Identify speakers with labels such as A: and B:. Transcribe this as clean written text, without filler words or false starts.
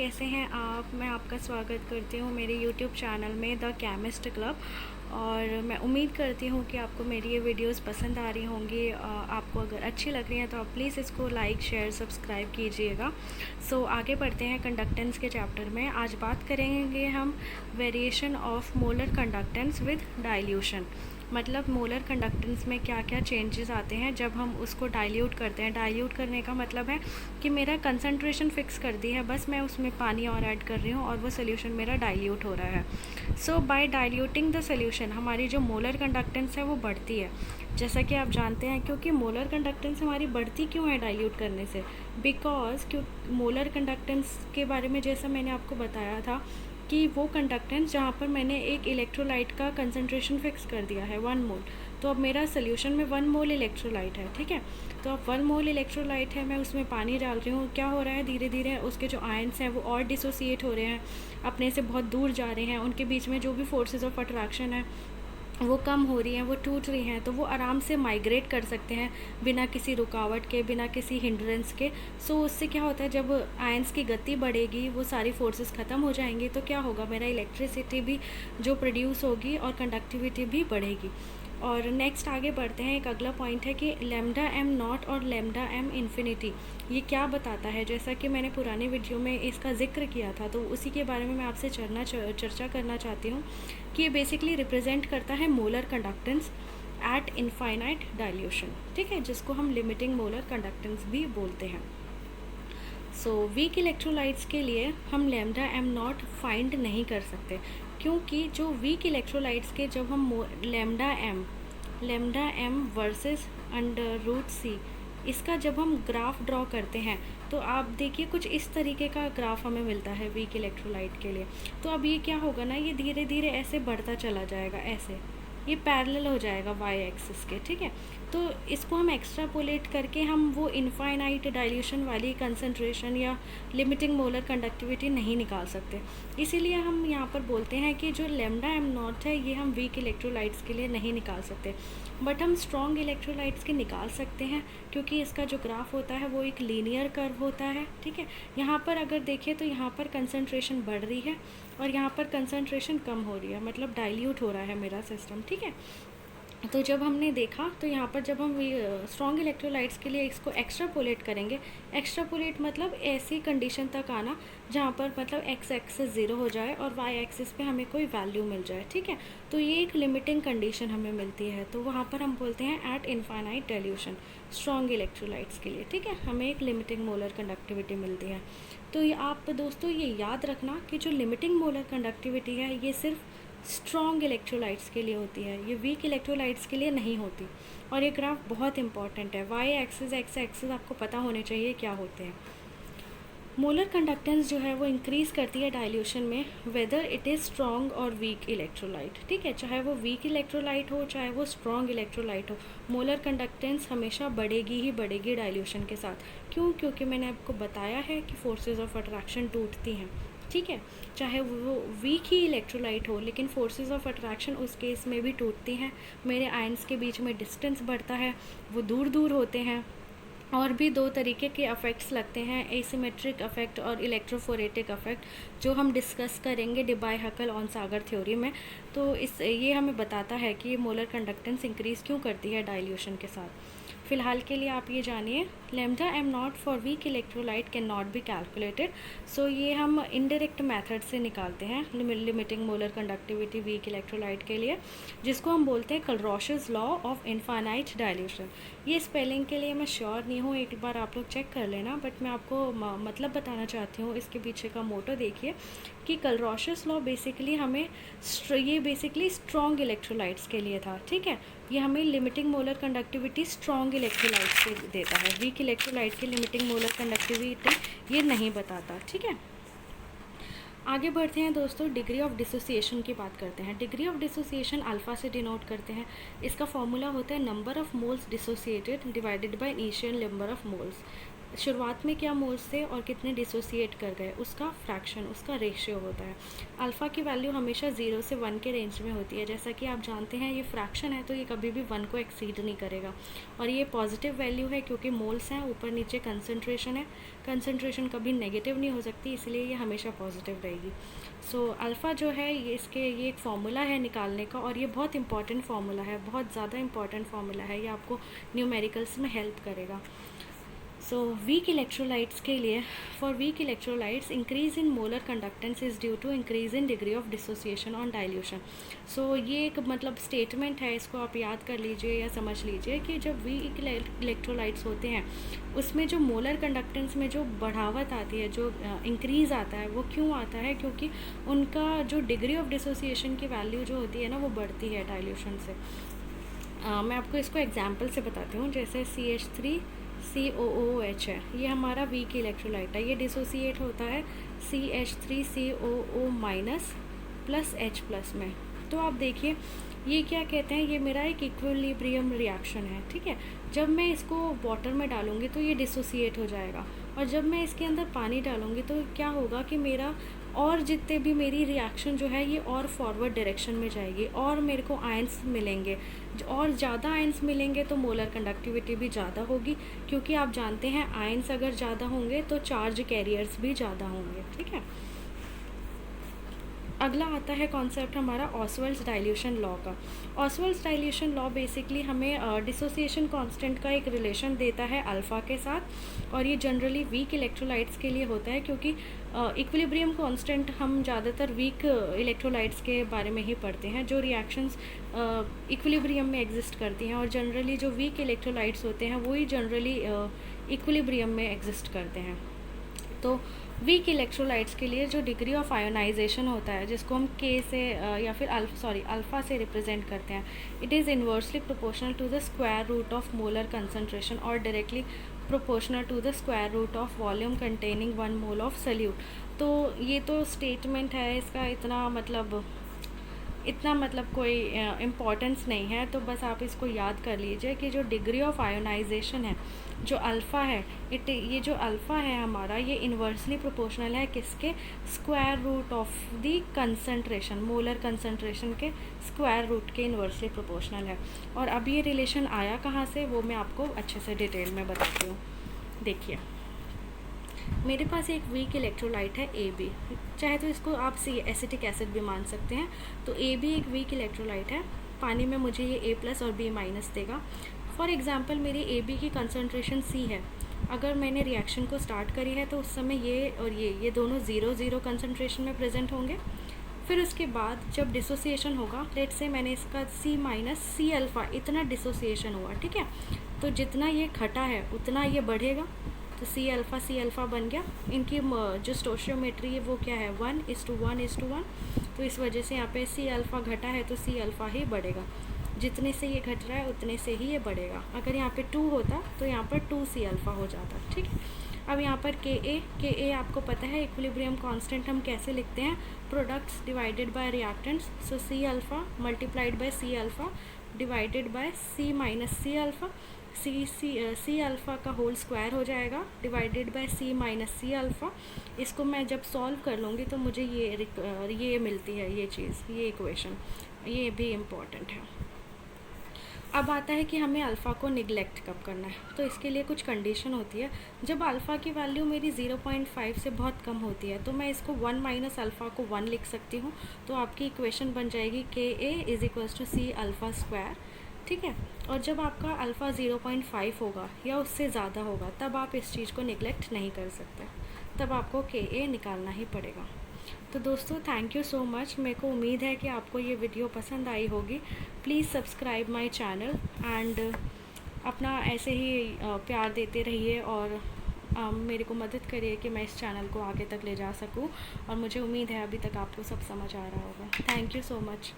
A: कैसे हैं आप? मैं आपका स्वागत करती हूँ मेरे यूट्यूब चैनल में द केमिस्ट क्लब। और मैं उम्मीद करती हूँ कि आपको मेरी ये वीडियोस पसंद आ रही होंगी। आपको अगर अच्छी लग रही हैं तो आप प्लीज़ इसको लाइक शेयर सब्सक्राइब कीजिएगा। सो आगे बढ़ते हैं कंडक्टेंस के चैप्टर में। आज बात करेंगे हम variation of molar conductance with dilution. मतलब मोलर कंडक्टेंस में क्या क्या चेंजेस आते हैं जब हम उसको डाइल्यूट करते हैं। डाइल्यूट करने का मतलब है कि मेरा कंसंट्रेशन फिक्स कर दी है, बस मैं उसमें पानी और ऐड कर रही हूँ और वो सोल्यूशन मेरा डाइल्यूट हो रहा है। सो बाय डाइल्यूटिंग द सोल्यूशन हमारी जो मोलर कंडक्टेंस है वो बढ़ती है, जैसा कि आप जानते हैं। क्योंकि मोलर कंडक्टेंस हमारी बढ़ती क्यों है डाइल्यूट करने से? बिकॉज क्यों मोलर कंडक्टेंस के बारे में जैसा मैंने आपको बताया था कि वो कंडक्टेंस जहाँ पर मैंने एक इलेक्ट्रोलाइट का कंसंट्रेशन फिक्स कर दिया है 1 मोल, तो अब मेरा सोल्यूशन में 1 मोल इलेक्ट्रोलाइट है, ठीक है। तो अब 1 मोल इलेक्ट्रोलाइट है, मैं उसमें पानी डाल रही हूँ। क्या हो रहा है, धीरे धीरे उसके जो आयंस हैं वो और डिसोसिएट हो रहे हैं, अपने से बहुत दूर जा रहे हैं। उनके बीच में जो भी फोर्सेस ऑफ अट्रैक्शन है वो कम हो रही हैं, वो टूट रही हैं, तो वो आराम से माइग्रेट कर सकते हैं बिना किसी रुकावट के, बिना किसी हिंड्रेंस के। सो उससे क्या होता है, जब आयंस की गति बढ़ेगी वो सारी फोर्सेस ख़त्म हो जाएंगी, तो क्या होगा, मेरा इलेक्ट्रिसिटी भी जो प्रोड्यूस होगी और कंडक्टिविटी भी बढ़ेगी। और नेक्स्ट आगे बढ़ते हैं। एक अगला पॉइंट है कि लेमडा एम नॉट और लेमडा एम इन्फिनिटी ये क्या बताता है। जैसा कि मैंने पुरानी वीडियो में इसका जिक्र किया था, तो उसी के बारे में मैं आपसे चर्चा करना चाहती हूँ कि ये बेसिकली रिप्रेजेंट करता है molar conductance eight infinite dilution, ठीक है, जिसको हम लिमिटिंग मोलर कंडक्टेंस भी बोलते हैं। सो वीक इलेक्ट्रोलाइट्स के लिए हम लेमडा एम नॉट फाइंड नहीं कर सकते, क्योंकि जो वीक इलेक्ट्रोलाइट्स के जब हम lambda M versus under root C इसका जब हम ग्राफ ड्रॉ करते हैं, तो आप देखिए कुछ इस तरीके का ग्राफ हमें मिलता है वीक इलेक्ट्रोलाइट के लिए। तो अब ये क्या होगा ना, ये धीरे धीरे ऐसे बढ़ता चला जाएगा, ऐसे ये पैरेलल हो जाएगा वाई एक्सिस के, ठीक है। तो इसको हम एक्स्ट्रापोलेट करके हम वो इनफाइनाइट डाइल्यूशन वाली कंसंट्रेशन या लिमिटिंग मोलर कंडक्टिविटी नहीं निकाल सकते। इसीलिए हम यहाँ पर बोलते हैं कि जो लेमडा एम नॉट है ये हम वीक इलेक्ट्रोलाइट्स के लिए नहीं निकाल सकते, बट हम स्ट्रॉन्ग इलेक्ट्रोलाइट्स के निकाल सकते हैं, क्योंकि इसका जो ग्राफ होता है वो एक लीनियर कर्व होता है, ठीक है। यहाँ पर अगर देखें तो यहाँ पर कंसंट्रेशन बढ़ रही है और यहाँ पर कंसंट्रेशन कम हो रही है, मतलब डाइल्यूट हो रहा है मेरा सिस्टम, ठीक है। तो जब हमने देखा तो यहाँ पर जब हम स्ट्रॉन्ग इलेक्ट्रोलाइट्स के लिए इसको एक्स्ट्रापोलेट करेंगे, एक्स्ट्रापोलेट मतलब ऐसी कंडीशन तक आना जहाँ पर मतलब एक्स एक्सिस 0 हो जाए और वाई एक्सिस पे हमें कोई वैल्यू मिल जाए, ठीक है। तो ये एक लिमिटिंग कंडीशन हमें मिलती है, तो वहाँ पर हम बोलते हैं eight infinite dilution strong electrolytes के लिए, ठीक है, हमें एक लिमिटिंग मोलर कंडक्टिविटी मिलती है। तो ये आप दोस्तों ये याद रखना कि जो लिमिटिंग मोलर कंडक्टिविटी है ये सिर्फ स्ट्रॉन्ग इलेक्ट्रोलाइट्स के लिए होती है, ये वीक इलेक्ट्रोलाइट्स के लिए नहीं होती। और ये ग्राफ बहुत इंपॉर्टेंट है, वाई एक्सिस एक्स एक्सिस आपको पता होने चाहिए क्या होते हैं। मोलर कंडक्टेंस जो है वो इंक्रीज़ करती है डाइल्यूशन में, वेदर इट इज़ स्ट्रॉन्ग और वीक इलेक्ट्रोलाइट, ठीक है, चाहे वो वीक इलेक्ट्रोलाइट हो चाहे वो स्ट्रॉन्ग इलेक्ट्रोलाइट हो, मोलर कंडक्टेंस हमेशा बढ़ेगी ही बढ़ेगी डाइल्यूशन के साथ। क्यों? क्योंकि मैंने आपको बताया है कि फोर्सेस ऑफ अट्रैक्शन टूटती हैं, ठीक है, चाहे वो वीक ही इलेक्ट्रोलाइट हो, लेकिन फोर्सेस ऑफ अट्रैक्शन उस केस में भी टूटती हैं। मेरे आयंस के बीच में डिस्टेंस बढ़ता है, वो दूर दूर होते हैं। और भी दो तरीके के अफेक्ट्स लगते हैं, एसिमेट्रिक अफेक्ट और इलेक्ट्रोफोरेटिक अफेक्ट, जो हम डिस्कस करेंगे डिबाई-हकल-ऑन-सागर थ्योरी में। तो ये हमें बताता है कि मोलर कंडक्टेंस इंक्रीज़ क्यों करती है डाइल्यूशन के साथ। फ़िलहाल के लिए आप ये जानिए, lambda M naught for weak electrolyte can not be calculated. So ये हम इनडायरेक्ट मेथड से निकालते हैं limiting molar conductivity weak electrolyte के लिए, जिसको हम बोलते हैं Kohlrausch's law of infinite dilution. ये स्पेलिंग के लिए मैं श्योर नहीं हूँ, एक बार आप लोग चेक कर लेना, बट मैं आपको मतलब बताना चाहती हूँ। इसके पीछे का मोटो देखिए कि कलरॉशेस लॉ बेसिकली हमें ये बेसिकली स्ट्रॉन्ग इलेक्ट्रोलाइट्स के लिए था, ठीक है। ये हमें limiting molar conductivity strong electrolyte से देता है, वीक इलेक्ट्रोलाइट की लिमिटिंग मोलर कंडक्टिविटी ये नहीं बताता, ठीक है। आगे बढ़ते हैं दोस्तों, डिग्री ऑफ डिसोसिएशन की बात करते हैं। डिग्री ऑफ डिसोसिएशन अल्फ़ा से डिनोट करते हैं। इसका फॉर्मूला होता है number of moles dissociated divided by initial number of moles. शुरुआत में क्या मोल्स थे और कितने डिसोसिएट कर गए, उसका फ्रैक्शन, उसका रेशियो होता है। अल्फ़ा की वैल्यू हमेशा 0 से 1 के रेंज में होती है। जैसा कि आप जानते हैं ये फ्रैक्शन है तो ये कभी भी 1 को एक्सीड नहीं करेगा। और ये पॉजिटिव वैल्यू है क्योंकि मोल्स हैं, ऊपर नीचे कंसनट्रेशन है, कंसनट्रेशन कभी नेगेटिव नहीं हो सकती, इसलिए ये हमेशा पॉजिटिव रहेगी। सो अल्फ़ा जो है ये एक फार्मूला है निकालने का, और ये बहुत इंपॉर्टेंट फार्मूला है, बहुत ज़्यादा इंपॉर्टेंट फार्मूला है। ये आपको न्यूमेरिकल्स में हेल्प करेगा। सो वीक इलेक्ट्रोलाइट्स के लिए, for weak electrolytes increase in molar conductance is due to increase in degree of dissociation on dilution. So ये एक मतलब स्टेटमेंट है, इसको आप याद कर लीजिए या समझ लीजिए कि जब वीक इलेक्ट्रोलाइट्स होते हैं उसमें जो मोलर कंडक्टेंस में जो बढ़ावत आती है, जो इंक्रीज़ आता है, वो क्यों आता है? क्योंकि उनका जो डिग्री ऑफ डिसोसिएशन की वैल्यू जो होती है ना, वो बढ़ती है डाइल्यूशन से। मैं आपको इसको एग्जाम्पल से बताती हूँ। जैसे CH3COOH है, ये हमारा वीक इलेक्ट्रोलाइट है, ये डिसोसिएट होता है CH3COO minus plus H plus में। तो आप देखिए ये क्या कहते हैं, ये मेरा एक इक्विलिब्रियम रिएक्शन है, ठीक है। जब मैं इसको वाटर में डालूँगी तो ये डिसोसिएट हो जाएगा, और जब मैं इसके अंदर पानी डालूँगी तो क्या होगा कि मेरा और जितने भी मेरी रिएक्शन जो है ये और फॉरवर्ड डायरेक्शन में जाएगी, और मेरे को आयंस मिलेंगे, और ज़्यादा आयंस मिलेंगे तो मोलर कंडक्टिविटी भी ज़्यादा होगी, क्योंकि आप जानते हैं आयंस अगर ज़्यादा होंगे तो चार्ज कैरियर्स भी ज़्यादा होंगे, ठीक है। अगला आता है कॉन्सेप्ट हमारा ऑसवेल्स डाइल्यूशन लॉ का। ऑसवेल्स डाइल्यूशन लॉ बेसिकली हमें डिसोसिएशन कांस्टेंट का एक रिलेशन देता है अल्फ़ा के साथ, और ये जनरली वीक इलेक्ट्रोलाइट्स के लिए होता है, क्योंकि इक्विलिब्रियम कांस्टेंट हम ज़्यादातर वीक इलेक्ट्रोलाइट्स के बारे में ही पढ़ते हैं, जो रिएक्शंस इक्विलिब्रियम में एग्जिस्ट करती हैं, और जनरली जो वीक इलेक्ट्रोलाइट्स होते हैं वही जनरली इक्विलिब्रियम में एग्जिस्ट करते हैं। तो वीक इलेक्ट्रोलाइट्स के लिए जो डिग्री ऑफ आयोनाइजेशन होता है, जिसको हम K से या फिर अल्फ़ा से रिप्रेजेंट करते हैं, it is inversely proportional to the square root of molar concentration और directly proportional to the square root of volume containing 1 mole of solute. तो ये तो स्टेटमेंट है, इसका इतना मतलब कोई इम्पोर्टेंस नहीं है, तो बस आप इसको याद कर लीजिए कि जो डिग्री ऑफ आयोनाइजेशन है, जो अल्फ़ा है, ये जो अल्फ़ा है हमारा, ये इन्वर्सली प्रोपोर्शनल है किसके? Square root of the concentration, molar concentration के स्क्वायर रूट के इन्वर्सली प्रोपोर्शनल है। और अब ये रिलेशन आया कहाँ से, वो मैं आपको अच्छे से डिटेल में बताती हूँ। देखिए मेरे पास एक वीक इलेक्ट्रोलाइट है AB, चाहे तो इसको आप एसिटिक एसिड भी मान सकते हैं। तो AB एक वीक इलेक्ट्रोलाइट है, पानी में मुझे ये A+ और B- देगा। फॉर एग्ज़ाम्पल मेरी AB की कंसंट्रेशन C है, अगर मैंने रिएक्शन को स्टार्ट करी है तो उस समय ये और ये दोनों 0 कंसंट्रेशन में प्रेजेंट होंगे। फिर उसके बाद जब डिसोसिएशन होगा, लेट से मैंने इसका C- इतना डिसोसिएशन हुआ, ठीक है। तो जितना ये घटा है उतना ये बढ़ेगा, तो C बन गया। इनकी जो स्टोशियोमेट्री है वो क्या है, 1:1:1। तो इस वजह से यहाँ पे C घटा है तो C ही बढ़ेगा, जितने से ये घट रहा है उतने से ही ये बढ़ेगा। अगर यहाँ पे 2 होता तो यहाँ पर 2C हो जाता, ठीक है। अब यहाँ पर Ka आपको पता है इक्विलिब्रियम कांस्टेंट हम कैसे लिखते हैं, products divided by reactants. So C multiplied by C divided by C minus C alpha का होल स्क्वायर हो जाएगा, divided by C minus C। इसको मैं जब सॉल्व कर लूँगी तो मुझे ये मिलती है, ये चीज़, ये इक्वेशन, ये भी इम्पॉर्टेंट है। अब आता है कि हमें अल्फ़ा को निगलेक्ट कब करना है। तो इसके लिए कुछ कंडीशन होती है। जब अल्फ़ा की वैल्यू मेरी 0.5 से बहुत कम होती है तो मैं इसको 1 माइनस अल्फ़ा को 1 लिख सकती हूँ। तो आपकी इक्वेशन बन जाएगी Ka = C अल्फ़ा स्क्वायर, ठीक है। और जब आपका अल्फ़ा 0.5 होगा या उससे ज़्यादा होगा तब आप इस चीज़ को निगलेक्ट नहीं कर सकते, तब आपको Ka निकालना ही पड़ेगा। तो दोस्तों थैंक यू सो मच, मेरे को उम्मीद है कि आपको ये वीडियो पसंद आई होगी। Please subscribe my channel and अपना ऐसे ही प्यार देते रहिए, और मेरे को मदद करिए कि मैं इस चैनल को आगे तक ले जा सकूं। और मुझे उम्मीद है अभी तक आपको सब समझ आ रहा होगा। Thank you so much.